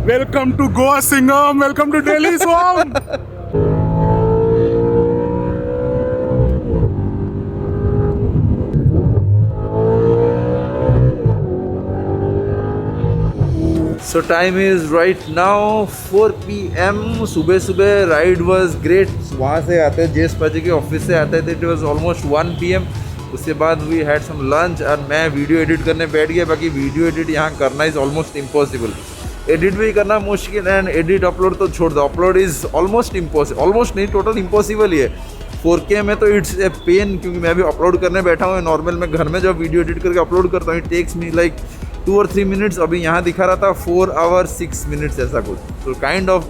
Welcome to Goa Singham. Welcome to Delhi Swam. So time is right now 4 PM. सुबह ride was great. वहाँ से आते जेस पाजी के ऑफिस से आते थे. It was almost 1 PM. उसके बाद वी हैड सम लंच और मैं वीडियो एडिट करने बैठ गया. बाकी वीडियो एडिट यहाँ करना इज़ ऑलमोस्ट इम्पॉसिबल. एडिट भी करना मुश्किल एंड एडिट अपलोड तो छोड़ दो. Upload is almost impossible. Almost नहीं, टोटल इम्पॉसिबल ही है. 4K में तो इट्स ए पेन, क्योंकि मैं भी अपलोड करने बैठा हूँ. नॉर्मल मैं घर में जब वीडियो एडिट करके अपलोड करता हूँ, इट टेक्स मी लाइक 2 और 3 मिनट्स. अभी यहाँ दिखा रहा था 4 hours 6 minutes ऐसा कुछ. तो kind of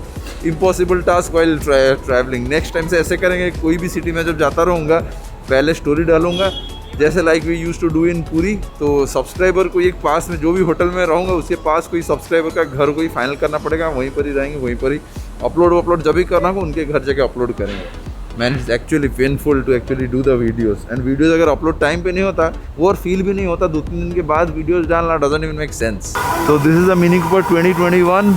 impossible task while travelling. Next time से ऐसे करेंगे. कोई भी सिटी में जब जाता रहूँगा पहले स्टोरी डालूंगा, जैसे like we use to do in पूरी. तो सब्सक्राइबर को एक पास में, जो भी होटल में रहूँगा उसके पास कोई सब्सक्राइबर का घर कोई फाइनल करना पड़ेगा. वहीं पर ही रहेंगे, वहीं पर ही अपलोड जब भी करना हो उनके घर जाके अपलोड करेंगे. Man it's actually painful to actually do the videos. And videos अगर अपलोड टाइम पे नहीं होता वो और फील भी नहीं होता. 2-3 दिन के बाद वीडियोस डालना डजंट इवन मेक सेंस. तो this is the mini Cooper 2021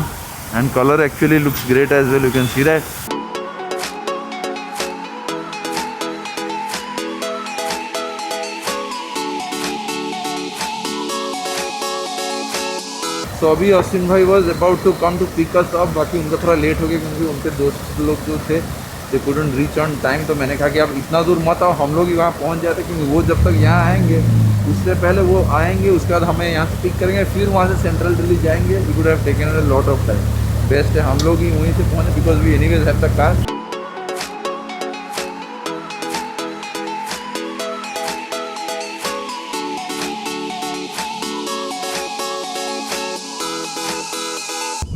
and colour actually looks great as well. You can see that. तो अभी अश्विन भाई was about to come to pick us up. बाकी उनका थोड़ा लेट हो गया क्योंकि उनके दोस्त लोग जो थे they couldn't reach on time. तो मैंने कहा कि आप इतना दूर मत आओ, हम लोग ही वहाँ पहुँच जाते, क्योंकि वो जब तक यहाँ आएंगे उससे पहले वो आएंगे. उसके बाद हमें यहाँ से पिक करेंगे, फिर वहाँ से सेंट्रल दिल्ली जाएंगे. We could have taken a lot of time. Best है हम लोग ही वहीं से पहुँचे because we anyways have the car.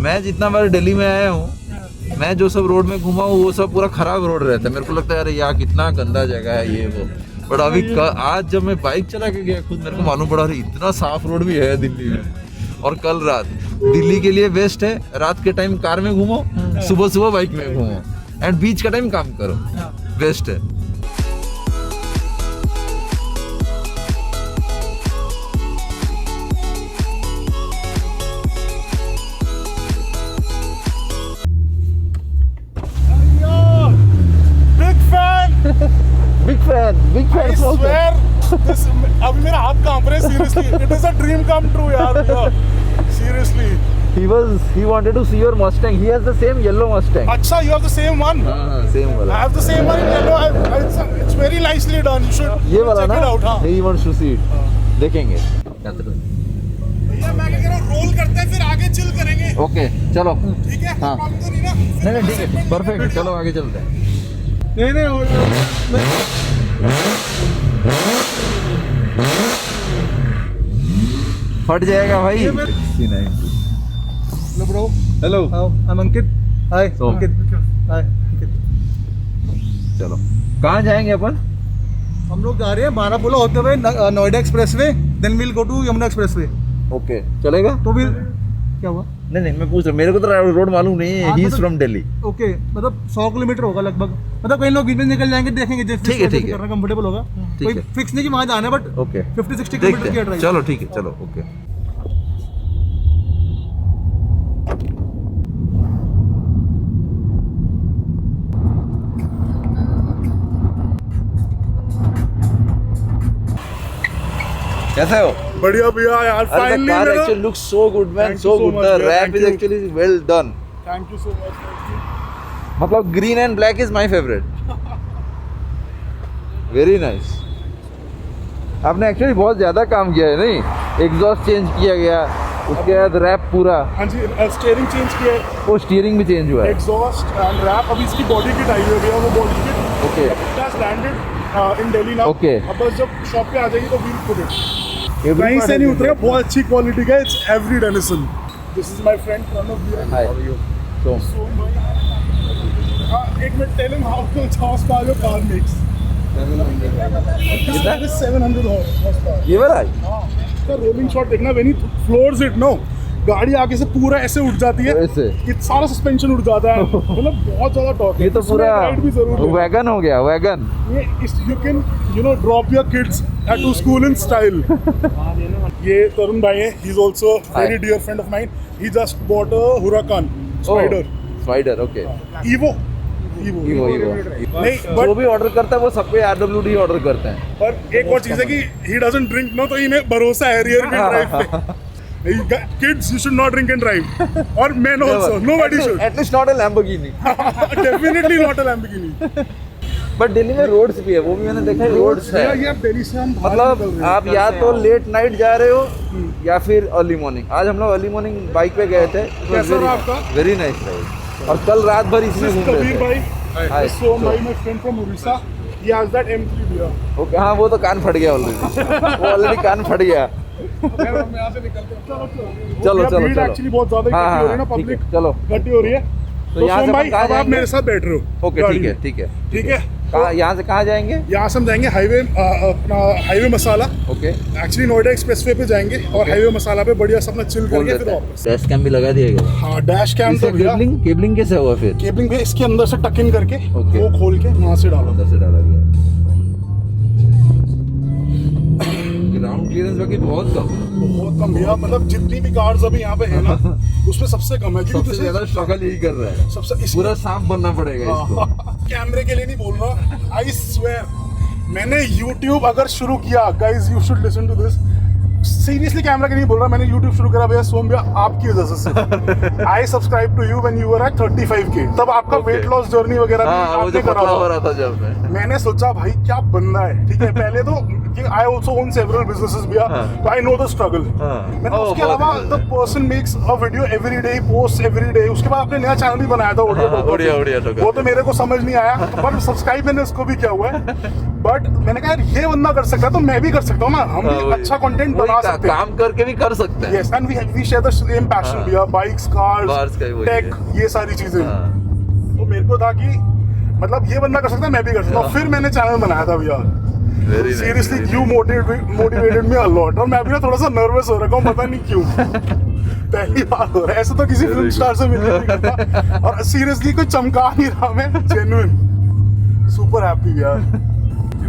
मैं जितना बार दिल्ली में आया हूँ, मैं जो सब रोड में घुमा हूँ वो सब पूरा खराब रोड रहता है. मेरे को लगता है यार यहाँ कितना गंदा जगह है ये वो. बट अभी आज जब मैं बाइक चला के गया खुद मेरे को मालूम पड़ा अरे इतना साफ रोड भी है दिल्ली में. और कल रात दिल्ली के लिए बेस्ट है. रात के टाइम कार में घूमो, सुबह बाइक में घूमो एंड बीच का टाइम काम करो. बेस्ट है. Big fan. I swear, this अभी मेरा हाथ कांप रहा है seriously. It is a dream come true यार. Seriously. He wanted to see your Mustang. He has the same yellow Mustang. अच्छा, you have the same one. हाँ, same वाला. I have the same one in yellow. It's very nicely done. You should ये वाला check ना? it out. हाँ. He wants to see it. देखेंगे. भैया मैं क्या कह रहा हूँ, रोल करते हैं फिर आगे चिल करेंगे. ओके चलो. ठीक है. हाँ. प्रॉब्लम तो नहीं ना? नहीं ठीक है. परफेक्ट. चलो आगे चलते हैं. नहीं फट जाएगा भाई. Hello bro. Hello. I'm Ankit. Hi. So. Ankit. Hi. Ankit. चलो कहाँ जाएंगे अपन? हम लोग जा रहे हैं बारापुला होते हुए Noida expressway. Then we'll go to Yamuna expressway. Okay चलेगा. तो भी क्या हुआ? नहीं मैं पूछ रहा हूँ. मेरे को तो रोड मालूम नहीं है. He is from Delhi. Okay, मतलब 100 किलोमीटर होगा लगभग. मतलब कई लोग बीच में निकल जाएंगे, देखेंगे ठीक है करना कंफर्टेबल होगा. कोई फिक्स नहीं कि वहाँ जाना है, बट ओके 50-60 किलोमीटर की ड्राइव. चलो ठीक है. चलो ओके. कैसे हो? बढ़िया भैया यार. The car actually looks so good man. So good. The wrap is actually well done. Thank you so much. मतलब green and black is my favorite. Very nice. आपने एक्चुअली बहुत ज़्यादा काम किया है नहीं? एग्जॉस्ट चेंज किया गया, उसके बाद रैप पूरा. हाँ जी, स्टीयरिंग चेंज किया है. वो स्टीयरिंग भी चेंज हुआ है. Exhaust and wrap. अभी इसकी बॉडी किट आई हुई है. वो body kit okay landed in Delhi now. Okay. अब बस जब शॉप पे आ जाएगी तो वील पुट इट. कहीं से नहीं उतरेगा. बहुत अच्छी क्वालिटी का. इट्स एवरी डेनिसन. This is my friend Pranav भैया. हाय. सो एक minute. Tell him how much horse power your car makes. 700 horse power. ये वाला है. हां, इसका रोलिंग शॉट देखना. When he floors it no, गाड़ी आगे से पूरा ऐसे उठ जाती है. ऐसे कि सारा सस्पेंशन उठ जाता है. मतलब बहुत ज्यादा टॉक है. ये तो पूरा भी जरूर वैगन हो गया. वैगन. ये you can drop your kids at to school in style. ये तरुण भाई है. He is also very dear friend of mine. he just bought a Huracan Spider. Spider okay Evo. Evo नहीं, जो भी ऑर्डर करता है वो सब पे RWD ऑर्डर करते हैं पर एक और चीज है कि he doesn't drink ना, तो इन्हें भरोसा है रियर व्हील ड्राइव पे. Kids, you should not drink and drive. Or men also. Nobody should. At least not a Lamborghini Definitely not a Lamborghini. But Delhi में रोड्स भी है, वो भी मैंने देखा है, रोड्स है. ये अब दिल्ली से हम बाहर निकल मतलब रहे हैं. आप या तो लेट नाइट जा रहे हो या फिर अर्ली मॉर्निंग. आज हम लोग अर्ली मॉर्निंग बाइक पे गए थे. कैसा रहा आपका? Very nice ride. और कल रात भर इसमें This is घूम रहे Kabir थे. bhai. Hi. So my friend from Orissa, he has that M3 भैया. ओके हाँ वो तो कान फट गया ऑलरेडी. वो ऑलरेडी कान फट गया. हम यहाँ से निकलते हैं. चलो, चलो, भीड़ चलो. एक्चुअली बहुत ज्यादा हाँ, इकट्ठी हो रही है ना, हाँ, ठीक है, पब्लिक चलो. इकट्ठी हो रही है. तो तो यहाँ से सोम हम भाई कहाँ अब आप जाएंगे? मेरे साथ बैठ रहे हो. ओके गाड़ी ठीक है में. ठीक है ठीक है. कहाँ यहाँ से कहाँ जाएंगे? यहाँ से हम जाएंगे हाईवे, अपना हाईवे मसाला. ओके एक्चुअली नोएडा एक्सप्रेसवे पे जाएंगे और हाईवे मसाला पे बढ़िया से अपना चिल करके फिर वापस. डैश कैम भी लगा दिया गया. हाँ डैश कैम तो भैया. केबलिंग कैसे हुआ फिर? केबलिंग भी इसके अंदर से टक इन करके Okay. वो खोल के वहाँ से डालो. अंदर से डाला गया. ग्राउंड क्लियरेंस बाकी बहुत कम. बहुत कम भैया, मतलब जितनी भी कार्स अभी यहाँ पे है ना उसमें सबसे कम है. क्योंकि सबसे ज्यादा स्ट्रगल यही कर रहा है. सबसे पूरा सांप बनना पड़ेगा इसको. कैमरे के लिए नहीं बोल रहा, आई स्वेयर. मैंने YouTube अगर शुरू किया, guys you should listen to this, seriously camera के नहीं बोल रहा, मैंने YouTube शुरू करा भैया सोम भैया आपकी वजह से. I subscribe to you when you were at 35K. तब आपका Okay. वेट लॉस जर्नी वगैरह भी हाँ वो जो आपने करा पतला हो होगा. रहा था जब मैं. मैंने सोचा भाई क्या बनना है. ठीक है पहले तो I also own several businesses भैया, हाँ. तो आई नो द स्ट्रगल. हाँ. मैंने Oh, उसके बहुत अलावा ही the person makes a video every day, post every day. उसके बाद आपने नया चैनल भी बनाया था ओडिया वो तो मेरे को समझ नहीं आया, पर सब्सक्राइब मैंने उसको भी किया हुआ है. बट मैंने कहा यार ये बंदा कर सकता है तो मैं भी कर सकता हूँ ना. हम भी अच्छा कंटेंट बना सकते हैं. काम करके भी कर सकते हैं. Yes and we share the same passion हाँ. भैया. बाइक्स, Cars कार्स, का ही वही टेक, है. ये सारी चीजें. हाँ. तो मेरे को था कि मतलब ये बंदा कर सकता है मैं भी कर सकता हूँ. फिर मैंने चैनल बनाया था भैया. Very nice, seriously very you motivated me a lot. और मैं भी ना थोड़ा सा नर्वस हो रखा हूँ, पता नहीं क्यों. पहली बार हो रहा है ऐसा, तो किसी फिल्म स्टार से मिलने नहीं करता. और सीरियसली कोई चमका नहीं रहा, मैं जेन्युइन सुपर हैप्पी यार.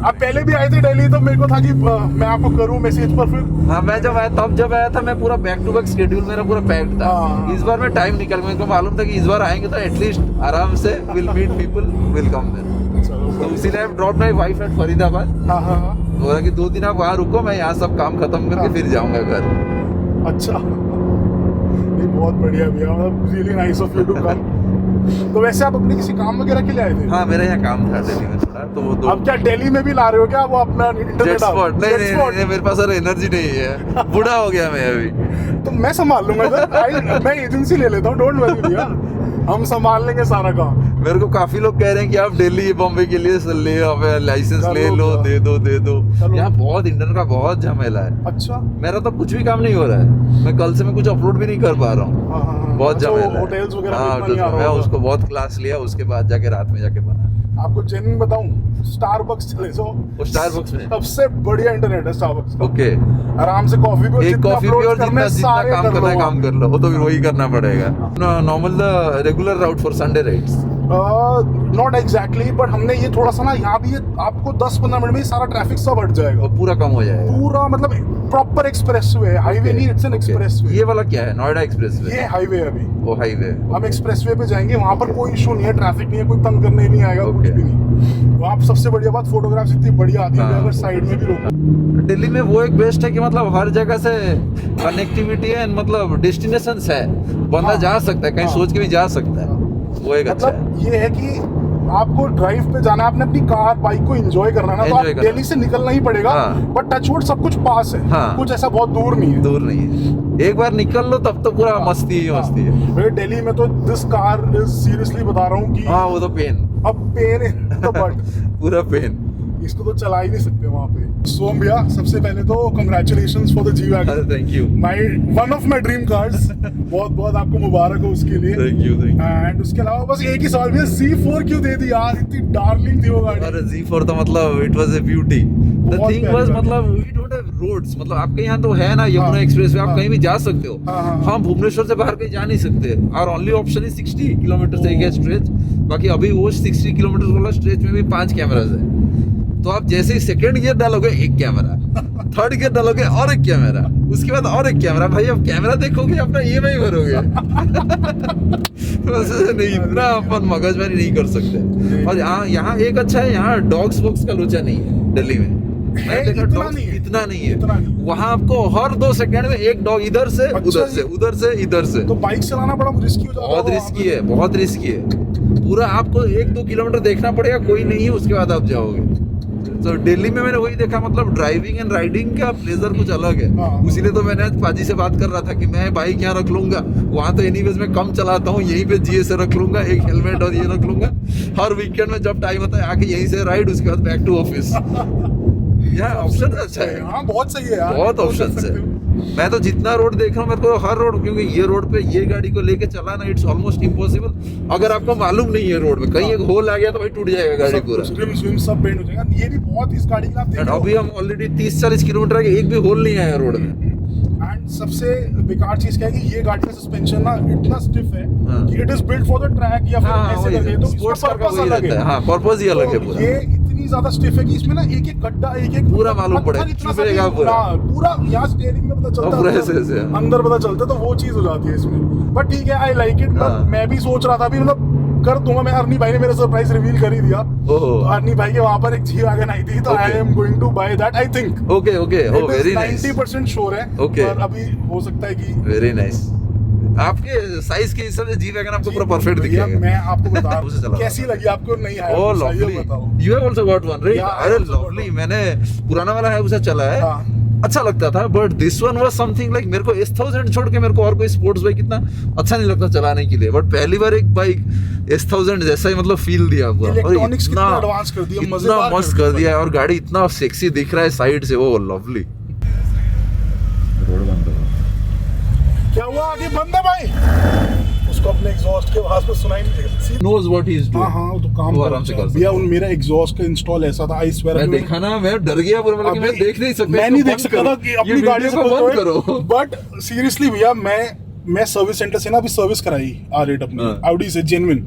आप पहले भी आए थे दिल्ली तो मेरे को था कि मैं आपको करूं मैसेज पर. फिर हाँ मैं जब आया था मैं पूरा बैक टू बैक शेड्यूल मेरा पूरा पैक्ड था. हाँ. इस बार मैं टाइम निकल मेरे को मालूम था कि इस बार आएंगे तो एटलीस्ट आराम से will meet people, will come there. तो इसीलिए I drop my wife at Faridabad. हाँ हाँ हाँ. बोला कि 2 दिन आप वहाँ रुको, मैं यहाँ सब काम खत्म करके हाँ. फिर जाऊंगा घर. अच्छा नहीं बहुत बढ़िया भैया, मतलब really nice of you to come. तो वैसे आप अपने किसी काम वगैरह के लिए आए थे? हाँ मेरा यहाँ काम था दिल्ली में थोड़ा, तो वो अब क्या दिल्ली में भी ला रहे हो क्या वो अपना जेट स्पॉट? नहीं मेरे पास सर एनर्जी नहीं है, बूढ़ा हो गया मैं अभी. तो मैं संभाल लूंगा सर. मैं एजेंसी ले लेता हूँ, डोंट वरी भैया, हम संभाल लेंगे सारा काम. मेरे को काफी लोग कह रहे हैं कि आप दिल्ली बॉम्बे के लिए ले लाइसेंस चलो, ले लो, दे दो. चलो. यहाँ बहुत इंडियन का बहुत झमेला है. अच्छा. मेरा तो कुछ भी काम नहीं हो रहा है. मैं कल से मैं कुछ अपलोड भी नहीं कर पा रहा हूँ. हाँ हाँ हाँ. बहुत अच्छा, झमेला है. होटल्स वगैरह हाँ, में इतना नहीं आ रहा मैं होगा. उसको बहुत क्लास लिया, उसके बाद जाके रात में जाके बना. आपको जेन्युइन बताऊं, स्टारबक्स चले जाओ. वो स्टारबक्स में सबसे बढ़िया इंटरनेट है स्टारबक्स का. ओके. आराम से कॉफी भी, एक कॉफी भी और जितना काम करना है काम कर लो. वो तो फिर वही करना पड़ेगा. Normal the regular route for Sunday rides. Not exactly, but हमने ये थोड़ा सा ना यहाँ भी ये आपको 10-15 मिनट में ही सारा ट्रैफिक सब हट जाएगा. वो पूरा कम हो जाएगा. पूरा मतलब प्रॉपर एक्सप्रेसवे है. हाईवे नहीं, इट्स एन एक्सप्रेसवे. ये वाला क्या है? नोएडा एक्सप्रेसवे. ये हाईवे है अभी. वो हाईवे. हम एक्सप्रेसवे पे जाएंगे, वहाँ पर कोई इशू नहीं है, ट्रैफिक नहीं है, कोई तंग करने नहीं आएगा. कुछ भी नहीं. वहाँ पे सबसे बढ़िया बात फोटोग्राफ्स इतनी बढ़िया आती है, हाँ. अगर साइड में भी रोको. दिल्ली में वो एक बेस्ट है कि मतलब हर जगह से कनेक्टिविटी है, मतलब डेस्टिनेशंस है. बंदा हाँ. जा सकता है कहीं, हाँ. सोच के भी जा सकता है. वो एक अच्छा है. मतलब ये है कि आपको ड्राइव पे जाना है, आपने अपनी कार बाइक को एंजॉय करना है ना, तो आप Enjoy करना. दिल्ली से निकलना ही पड़ेगा. हाँ. बट टचवुड सब कुछ पास है. हाँ. कुछ ऐसा बहुत दूर नहीं है. दूर नहीं है. एक बार निकल लो तब तो पूरा मस्ती ही मस्ती है. भाई दिल्ली में तो दिस कार इज सीरियसली बता रहा हूँ कि हाँ वो तो पेन. अब पेन है तो बट पूरा पेन. इसको तो चला ही नहीं सकते वहाँ पे. सोम भैया सबसे पहले तो congratulations for the G wagon. Thank you. One of my dream cars. बहुत बहुत आपको मुबारक हो उसके लिए. Thank you. एंड उसके अलावा बस एक ही सवाल भैया, Z4 क्यों दे दी यार? इतनी डार्लिंग थी वो गाड़ी. अरे Z4 तो मतलब it was a beauty. The बहुत थिंग प्यारी वाज गाड़ी. मतलब वी डोंट हैव रोड्स. मतलब आपके यहाँ तो है ना यमुना हाँ. एक्सप्रेसवे, आप हाँ. कहीं भी जा सकते हो. हाँ, हाँ, हम भुवनेश्वर से बाहर कहीं जा नहीं सकते. और ओनली ऑप्शन इज 60 किलोमीटर से एक स्ट्रेच. बाकी अभी वो 60 किलोमीटर वाला स्ट्रेच में भी 5 कैमरास है. तो आप जैसे ही सेकंड गियर डालोगे एक कैमरा, थर्ड गियर डालोगे और एक कैमरा, उसके बाद और एक कैमरा। भाई अब कैमरा देखोगे अपना EMI भरोगे। वैसे नहीं, इतना अपन मगजमारी नहीं कर सकते। और यहाँ एक अच्छा है, यहाँ डॉग्स वॉक्स का लोचा नहीं है दिल्ली में। मैंने देखा डॉग्स इतना नहीं है। वहाँ आपको हर 2 सेकंड में एक डॉग इधर से उधर से, उधर से इधर से। तो बाइक चलाना बड़ा रिस्की हो जाता है। बहुत रिस्की है, बहुत रिस्की है। पूरा आपको 1-2 किलोमीटर देखना पड़ेगा, कोई नहीं है, उसके बाद आप जाओगे। तो दिल्ली में मैंने वही देखा, मतलब ड्राइविंग एंड राइडिंग का प्लेजर कुछ अलग है। इसीलिए तो मैंने आज पाजी से बात कर रहा था कि मैं बाइक यहाँ रख लूंगा, वहाँ तो एनीवेज में कम चलाता हूँ, यहीं पे GS से रख लूंगा, एक हेलमेट और ये रख लूंगा। हर वीकेंड में जब टाइम होता है आके यहीं से राइड, उसके बाद बैक टू ऑफिस। यार ऑप्शन अच्छा है। हाँ बहुत सही है यार, बहुत ऑप्शन है। मैं तो जितना रोड देख रहा हूँ, मेरे को हर रोड, क्योंकि ये रोड पे ये गाड़ी को लेके चलाना इट्स ऑलमोस्ट इम्पॉसिबल। अगर आपको मालूम नहीं है रोड में कहीं एक होल आ गया तो भाई टूट जाएगा गाड़ी पूरा, स्विम सब बेंड हो जाएगा। ये भी बहुत इस गाड़ी का आप देखो। अभी हम ऑलरेडी 30-40 किलोमीटर के, एक भी होल नहीं आया रोड में। एंड सबसे बेकार चीज क्या है कि ये गाड़ी का सस्पेंशन ना इतना स्टिफ है कि it is built for the track या फिर ऐसे करके, तो स्पोर्ट्स इसका कार का पर्पस वही अलग रहता है। है। हाँ, पर्पस ही अलग है पूरा। ये इतनी ज्यादा स्टिफ है कि इसमें ना एक एक गड्ढा, एक एक पूरा मालूम पड़ेगा, चुभेगा पूरा। पूरा यहाँ स्टीयरिंग में पता चलता पूरा है, ऐसे अंदर पता चलता है, तो वो चीज हो जाती है इसमें। बट ठीक है, आई लाइक इट। मैं भी सोच रहा था अभी, मतलब कर दूंगा मैं। अर्नी भाई ने मेरा सरप्राइज रिवील कर ही दिया। तो अर्नी भाई के वहां पर एक जी वैगन आई थी, तो I am going to buy that, I think. Okay okay, oh very nice. 90% sure है। पर अभी हो सकता है कि वेरी नाइस। आपके साइज के हिसाब से जी वैगन आपको पूरा परफेक्ट दिखेगा। मैं आपको बता रहा हूं कैसी लगी आपको। नहीं आया? ओह lovely, you have also got one right? अरे लवली, मैंने पुराना वाला है उसे चला है, अच्छा लगता था। But this one was something like, मेरे को S1000 छोड़ के मेरे को और कोई स्पोर्ट्स बाइक इतना अच्छा नहीं लगता चलाने के लिए। बट पहली बार एक बाइक S1000 जैसा ही मतलब फील दिया पूरा, और इतना एडवांस कर दिया, इतना मस्त कर दिया है, और गाड़ी इतना सेक्सी दिख रहा है साइड से। वो लवली। रोड बंद हो, क्या हुआ? आगे बंद है भाई, उसको अपने एग्जॉस्ट के आवाज में सुनाई नहीं देगा। knows what he is doing। हाँ तो काम आराम से कर भैया। उन मेरा एग्जॉस्ट का इंस्टॉल ऐसा था, आई स्वेयर मैं देखा ना, मैं डर गया पूरा, मतलब मैं देख नहीं सकता, मैं नहीं देख सकता था कि अपनी गाड़ी से बंद करो। बट सीरियसली भैया, मैं सर्विस सेंटर से ना अभी सर्विस कराई R8 अपनी Audi से, जेन्युइन।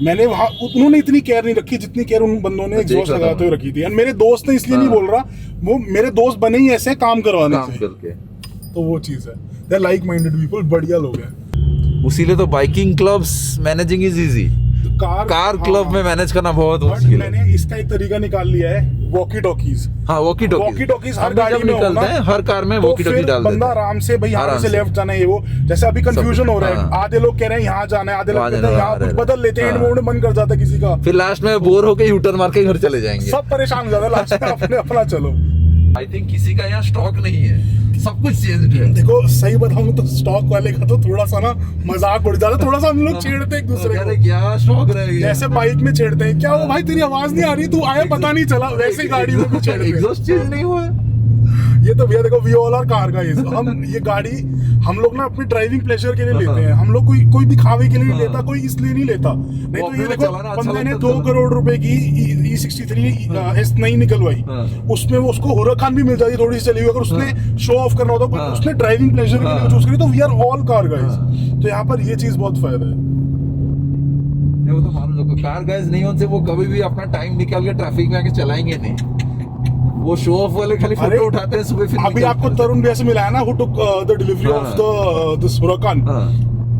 मैंने वहाँ, उन्होंने इतनी केयर नहीं रखी जितनी केयर उन बंदों ने एग्जॉस्ट लगाते हुए रखी थी। एंड मेरे दोस्त ने, इसलिए नहीं बोल रहा, वो मेरे दोस्त बने ही ऐसे काम करवाने से, तो वो चीज है। They are like minded people, बढ़िया लोग हैं। उसीलिए तो biking clubs managing is easy. Car club में मैनेज करना बहुत मुश्किल है। मैंने इसका एक तरीका निकाल लिया है, वॉकी टॉकीज। हाँ, वॉकी टॉकीज हर गाड़ी में निकलते हैं, हर कार में वॉकी टॉकी डाल देते हैं। बंदा आराम से, भाई यहाँ से लेफ्ट जाना है, वो जैसे अभी कंफ्यूजन हो रहा है, आधे लोग कह रहे हैं यहाँ जाना है, आधे लोग कहते हैं यहाँ, कुछ बदल लेते हैं, मोड़ मन कर जाता है किसी का, फिर लास्ट में बोर होके यूटर्न मार के घर चले जाएंगे। सब परेशान हो जाता है लास्ट में, अपने अपना चलो। आई थिंक किसी का यहाँ स्टॉक नहीं है, सब कुछ चेंज है। देखो सही बताऊं तो स्टॉक वाले का तो थोड़ा सा ना मजाक उड़ जाता है, थोड़ा सा हम लोग छेड़ते एक दूसरे को, क्या स्टॉक रह गया, जैसे बाइक में छेड़ते हैं, क्या वो भाई तेरी आवाज नहीं आ रही, तू आया पता नहीं चला, वैसे गाड़ी में भी छेड़ते हैं। एग्जॉस्ट चेंज नहीं हुआ। ये तो भैया देखो, we all are car guys. हम ये गाड़ी हम लोग ना अपनी ड्राइविंग प्लेजर के लिए लेते हैं। हम लोग कोई दिखावे के लिए नहीं लेता, कोई इसलिए नहीं लेता। नहीं तो ये देखो, बंदे ने 2 करोड़ रुपए की E63 S नहीं निकलवाई, उसमें उसको हुरखान भी मिल जाती थोड़ी सी चली हुई, अगर उसने शो ऑफ करना होता, उसने ड्राइविंग प्लेजर के लिए चूज करी, तो we are all car guys. तो यहाँ पर ये चीज बहुत फायदा है। वो तो मान लो कार गाइस नहीं होने से वो कभी भी अपना टाइम निकाल के ट्रैफिक में आके चलाएंगे नहीं। वो शो ऑफ वाले खाली फोटो उठाते हैं सुबह, फिर अभी आपको तरुण भैया से मिला है ना, who took the delivery of the हुरखान,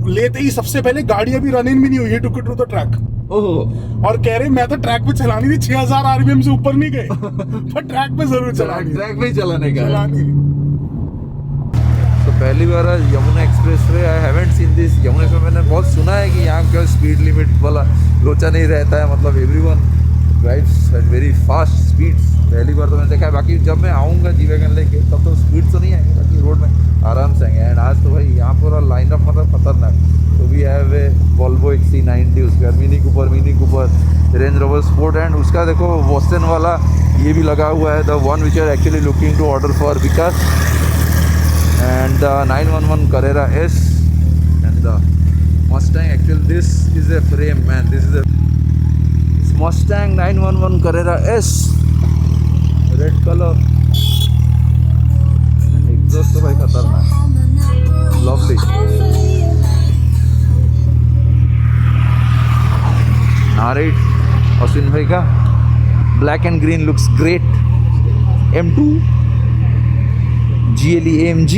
लेते ही सबसे पहले गाड़ी अभी रनिंग भी नहीं हुई, took it to the track. और कह रहे मैं तो ट्रैक पे चलानी थी, 6000 RPM से ऊपर नहीं गए, पर ट्रैक पे जरूर चलानी, ट्रैक पे ही चलाने का। तो पहली बार Yamuna expressway, I haven't seen this. Yamuna express मैंने बहुत सुना है कि यहाँ का स्पीड लिमिट वाला लोचा नहीं रहता है, मतलब everyone drives at very fast speeds. पहली बार तो मैंने देखा है, बाकी जब मैं आऊँगा जी वैगन लेके तब तो स्पीड तो नहीं आएंगे, बाकी रोड में आराम से आएंगे। एंड आज तो भाई यहाँ पूरा लाइनअप मतलब खतरनाक। तो we have a Volvo XC90, उसके बाद mini Cooper, Range Rover sport, and उसका देखो वॉस्टन वाला ये भी लगा हुआ है, the one which are actually looking to order for Vikas, and the 911 Carrera S, and the Mustang. Actually this is a frame, man. This is a Mustang 911 Carrera S, red color. Exhaust तो भाई खतरनाक, lovely. नारेट Ashwin भाई का black and green looks great. M2 GLE AMG.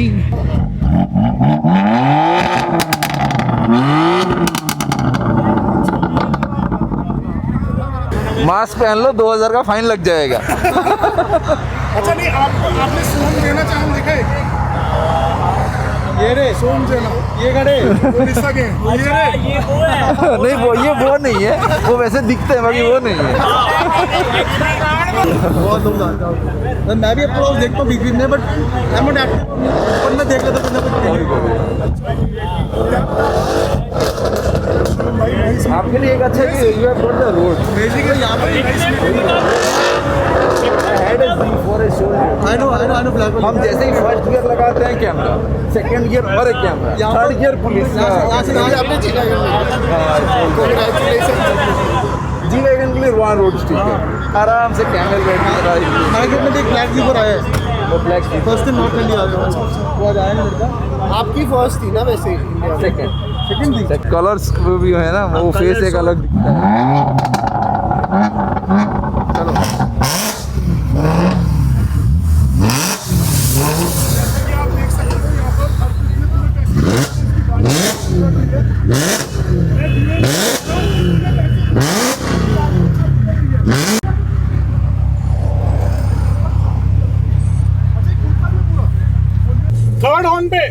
Mask पहन लो, 2000 का fine लग जाएगा। अच्छा नहीं, आपने सोम देना चाहे देखा है? ये रे सोम देना, ये खड़े उड़ीसा के, ये रे ये वो है। नहीं वो नहीं है, वो वैसे दिखते हैं बाकी वो नहीं है। बहुत लोग जानता हूँ, मैं भी अपना व्लॉग देखता हूँ बीच बीच में, but I am not active, पर मैं देख लेता हूँ कुछ आपके लिए एक अच्छा है कि you have got the road. Basically यहाँ पर आई नो ब्लैक हम जैसे ही फर्स्ट गियर लगाते हैं कैमरा, सेकंड गियर और एक कैमरा, थर्ड गियर पुलिस का। जी वैगन के लिए वहाँ रोड स्टिक है, आराम से कैमल बैठ मार्केट में एक ब्लैक जीपर आया है, वो black stick first time not India वो आज आया नहीं लड़का। आपकी फर्स्ट थी ना वैसे इंडिया सेकंड थी। कलर्स भी है ना, वो फेस एक अलग दिखता है। चलो थर्ड हॉर्न पे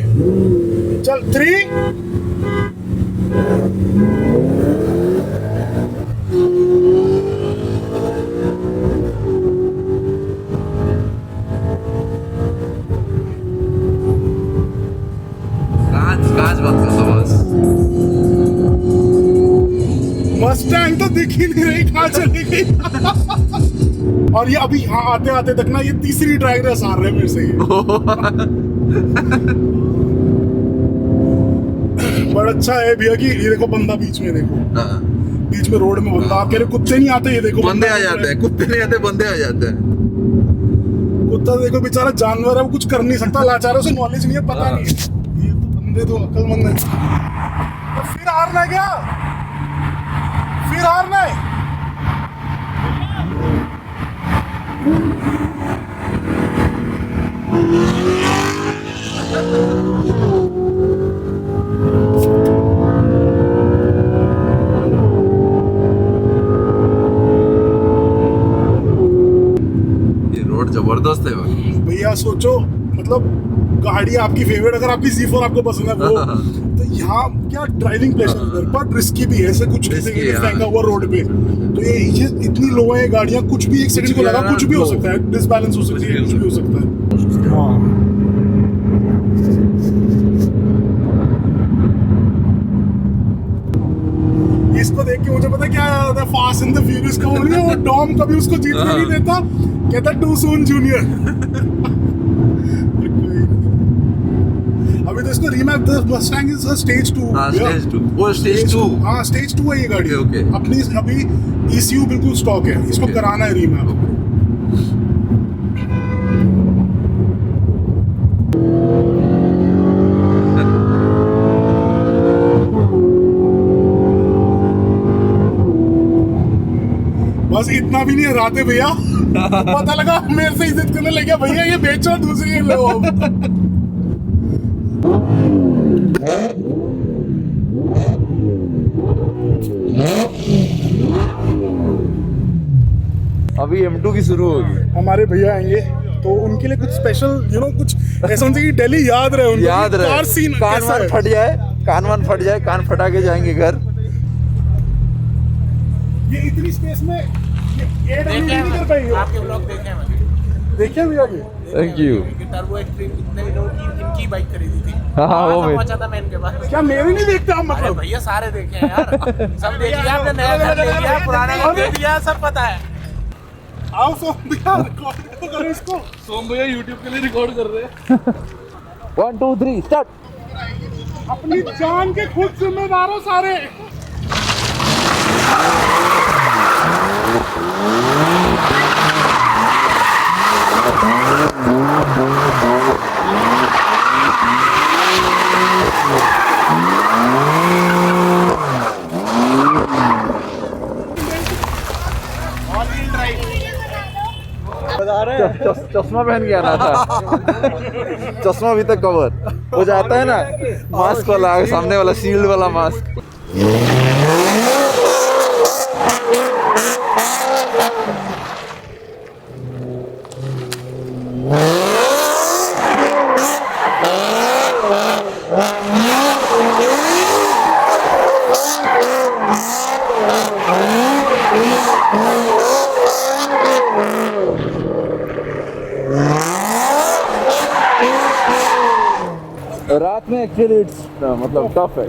चल 3 कांच बंद कर दो बस। मस्टैंग तो दिख ही नहीं रही, कहाँ चली गई? और ये अभी यहाँ आते आते तक ना ये तीसरी ड्राइव रेस आ रहे हैं मेरे से। बड़ा अच्छा है भैया कि ये देखो बंदा बीच में, देखो बीच में रोड में बंदा। आप कह रहे कुत्ते नहीं आते, ये देखो बंदे आ जाते हैं, कुत्ते नहीं आते, बंदे आ जाते हैं। कुत्ता देखो बेचारा जानवर है, वो कुछ कर नहीं सकता, लाचार है, उसे नॉलेज नहीं है, पता नहीं है। ये तो बंदे तो अक्लमंद है। तो फिर हारना है क्या? फिर हारना है? जबरदस्त है भाई। भैया सोचो, मतलब गाड़ी आपकी फेवरेट, अगर आपकी Z4 आपको पसंद है वो, तो यहाँ क्या ड्राइविंग प्लेजर, पर रिस्की भी है, ऐसे कुछ फेंका हुआ रोड पे। तो ये इतनी लो है गाड़ियाँ, कुछ भी एक सेकंड को लगा कुछ भी हो सकता है, डिसबैलेंस हो सकती है, कुछ भी हो सकता है। इसको देख के मुझे पता क्या याद है, फास्ट एंड द फ्यूरियस का वो डॉम कभी उसको जीतने नहीं देता, कहता टू सून जूनियर। अभी तो इसको remap, the Mustang is stage 2। हां स्टेज 2, वो स्टेज 2। हां स्टेज 2 है ये गाड़ी। ओके अपनी अभी ECU बिल्कुल स्टॉक है, इसको कराना है रीमैप। बस इतना भी नहीं हराते भैया। पता लगा मेरे से इज्जत करने लगे, भैया ये बेचो दूसरी लो। अभी M2 की शुरू होगी। हमारे भैया आएंगे तो उनके लिए कुछ स्पेशल कुछ ऐसा होना चाहिए कि दिल्ली याद रहे उनको, याद रहे। कार सीन कान वान फट जाए, कान फटा के जाएंगे घर। ये इतनी स्पेस में ये AW नहीं कर पाएंगे। आपके ब्लॉग देखे हैं मैंने। देखिए भैया जी, थैंक यू। टर्बो एक्सट्रीम कितने लोगों की इनकी बाइक खरीदी थी। हाँ, वो वहाँ भी। पहुंचा था मैं इनके पास। क्या मेरे नहीं देखते आप? अरे मतलब भैया सारे देखे हैं यार। सब देख लिया आपने, नया घर ले लिया, पुराना घर ले लिया, सब पता है। आओ सो भैया रिकॉर्ड तो करो इसको। सोम भैया यूट्यूब के लिए रिकॉर्ड कर रहे हैं। 1 2 3 स्टार्ट। अपनी जान के खुद जिम्मेदार हो सारे। चश्मा पहन के आना था। चश्मा अभी तक कवर वो जाता है ना, मास्क वाला सामने वाला शील्ड वाला मास्क। रात में एक्चुअली इट्स मतलब टफ है।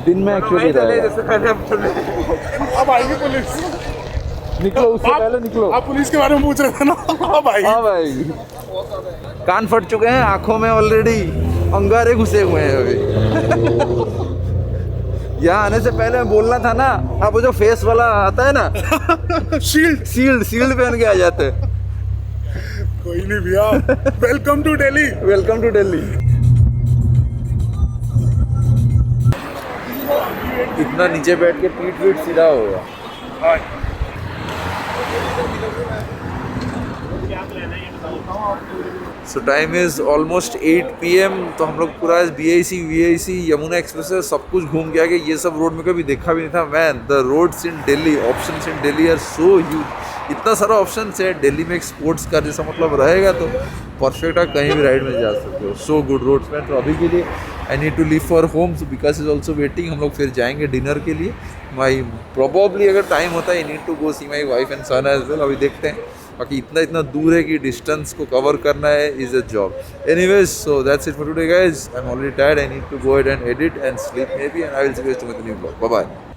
दिन में एक्चुअली रहेगा। अब आएगी पुलिस। निकलो उससे पहले निकलो। आप पुलिस के बारे में पूछ रहे थे ना, अब आएगी। हाँ भाई, कान फट चुके हैं, आंखों में ऑलरेडी अंगारे घुसे हुए हैं अभी। यहाँ आने से पहले बोलना था ना, अब वो जो फेस वाला आता है ना, शील्ड पहन के आ जाते। कोई नहीं भैया, welcome to Delhi. Welcome to Delhi. इतना नीचे बैठ के पीठ सीधा होगा। So time is almost 8 PM। तो हम लोग पूरा BIC यमुना एक्सप्रेस सब कुछ घूम के आ गए। ये सब रोड में कभी देखा भी नहीं था। Man, the roads in Delhi, options in Delhi are so huge. इतना सारा ऑप्शन है दिल्ली में। एक स्पोर्ट्स का जैसा मतलब रहेगा तो परफेक्ट है, कहीं भी राइड में जा सकते हो। सो गुड रोड्स में। तो अभी के लिए I need to leave for home, so Vikas is also waiting. हम लोग फिर जाएंगे डिनर के लिए। माई प्रोबेबली अगर टाइम होता है I need to go see my wife and son as well. अभी देखते हैं, बाकी इतना दूर है कि डिस्टेंस को कवर करना है is a job. Anyways, so that's it for today guys. I am already tired. I need to go ahead and edit and sleep maybe, and I will see you in the new blog. Bye bye.